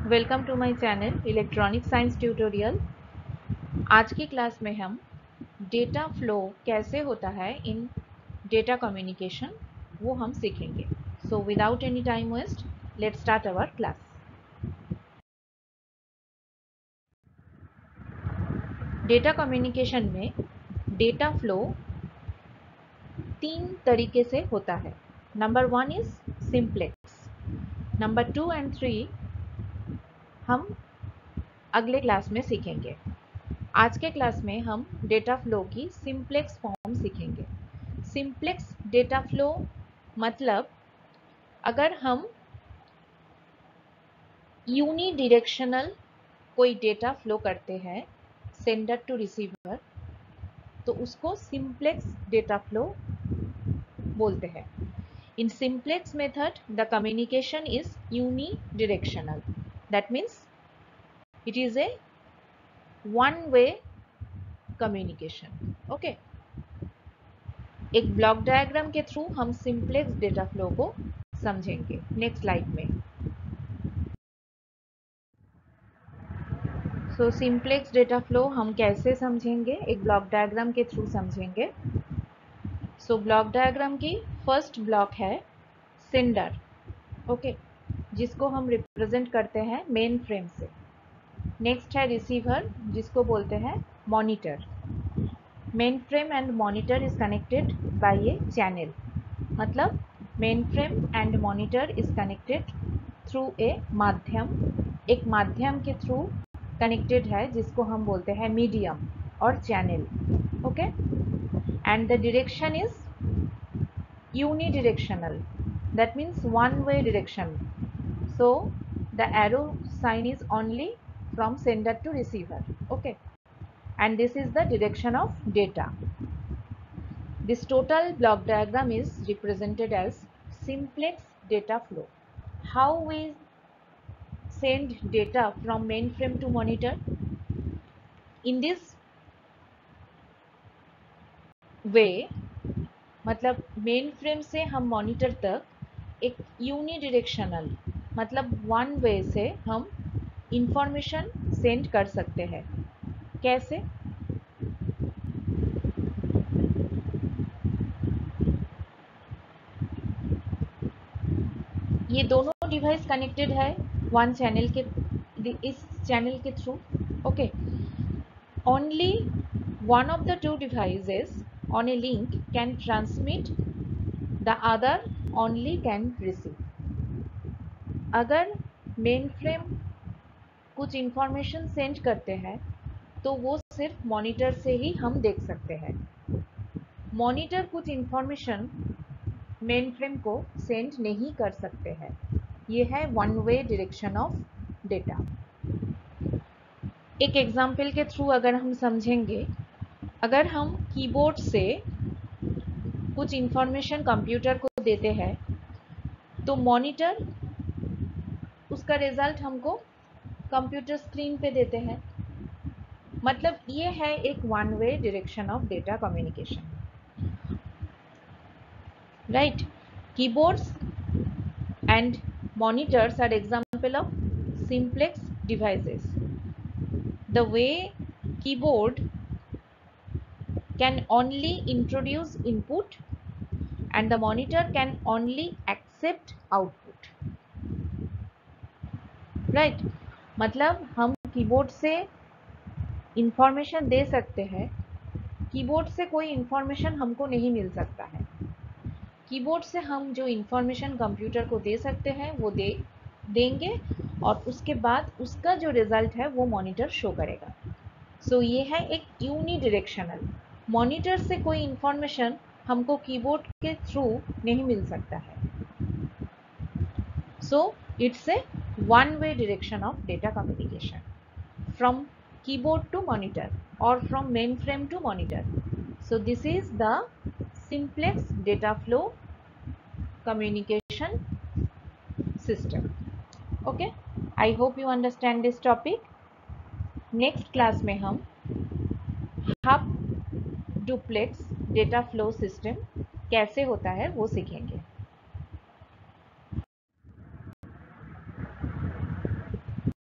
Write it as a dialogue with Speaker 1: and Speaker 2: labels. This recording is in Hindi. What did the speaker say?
Speaker 1: Welcome to my channel electronic science tutorial. आज की क्लास में हम डेटा फ्लो कैसे होता है इन डेटा कम्युनिकेशन वो हम सीखेंगे। So without any time waste let's start our class. Data communication में डेटा फ्लो 3 तरीके से होता है। Number 1 is simplex, number 2 and 3 हम अगले क्लास में सीखेंगे। आज के क्लास में हम डेटा फ्लो की सिंप्लेक्स फॉर्म सीखेंगे। सिंप्लेक्स डेटा फ्लो मतलब अगर हम यूनिडायरेक्शनल कोई डेटा फ्लो करते हैं सेंडर टू रिसीवर तो उसको सिंप्लेक्स डेटा फ्लो बोलते हैं। In simplex method the communication is unidirectional, that means it is a one way communication. Okay, एक ब्लॉक डायग्राम के थ्रू हम सिंप्लेक्स डेटा फ्लो को समझेंगे नेक्स्ट स्लाइड में। सो सिंप्लेक्स डेटा फ्लो हम कैसे समझेंगे, एक ब्लॉक डायग्राम के थ्रू समझेंगे। सो ब्लॉक डायग्राम की फर्स्ट ब्लॉक है सेंडर, ओके, जिसको हम रिप्रेजेंट करते हैं मेन फ्रेम से। नेक्स्ट है रिसीवर, जिसको बोलते हैं monitor. Mainframe and monitor is connected by a channel, मतलब mainframe and monitor is connected through a माध्यम, एक माध्यम के थ्रू कनेक्टेड है जिसको हम बोलते हैं मीडियम और channel. Okay, and the direction is unidirectional, that means one way direction. So the arrow sign is only from sender to receiver, okay, and this is the direction of data. This total block diagram is represented as simplex data flow. How we send data from mainframe to monitor? In this way, मतलब मेन फ्रेम से हम मॉनिटर तक एक यूनिडायरेक्शनल मतलब वन वे से हम इंफॉर्मेशन सेंड कर सकते हैं। कैसे? ये दोनों डिवाइस कनेक्टेड है वन चैनल के, इस चैनल के through, okay. Only one of the two devices on A link can transmit, the other only can receive. अगर मेन फ्रेम कुछ इंफॉर्मेशन सेंड करते हैं तो वो सिर्फ मॉनिटर से ही हम देख सकते हैं। मॉनिटर कुछ इंफॉर्मेशन मेन फ्रेम को सेंड नहीं कर सकते हैं। ये है one way direction of data. एक एग्जाम्पल के थ्रू अगर हम समझेंगे, अगर हम कीबोर्ड से कुछ इंफॉर्मेशन कंप्यूटर को देते हैं तो मॉनिटर उसका रिजल्ट हमको कंप्यूटर स्क्रीन पे देते हैं, मतलब ये है एक one way direction of data communication, right. Keyboards and monitors are example of simplex devices. The way keyboard can only introduce input and the monitor can only accept output, right? मतलब हम कीबोर्ड से इंफॉर्मेशन दे सकते हैं, कीबोर्ड से कोई इंफॉर्मेशन हमको नहीं मिल सकता है। कीबोर्ड से हम जो इंफॉर्मेशन कंप्यूटर को दे सकते हैं वो देंगे और उसके बाद उसका जो रिजल्ट है वो मॉनिटर शो करेगा। सो ये है एक यूनिडायरेक्शनल, मॉनिटर से कोई इंफॉर्मेशन हमको कीबोर्ड के थ्रू नहीं मिल सकता है। So it's a one way direction of data communication from keyboard to monitor और from mainframe to monitor. So this is the simplex data flow communication system. Okay, I hope you understand this topic. Next class में हम hub duplex data flow system कैसे होता है वो सीखेंगे।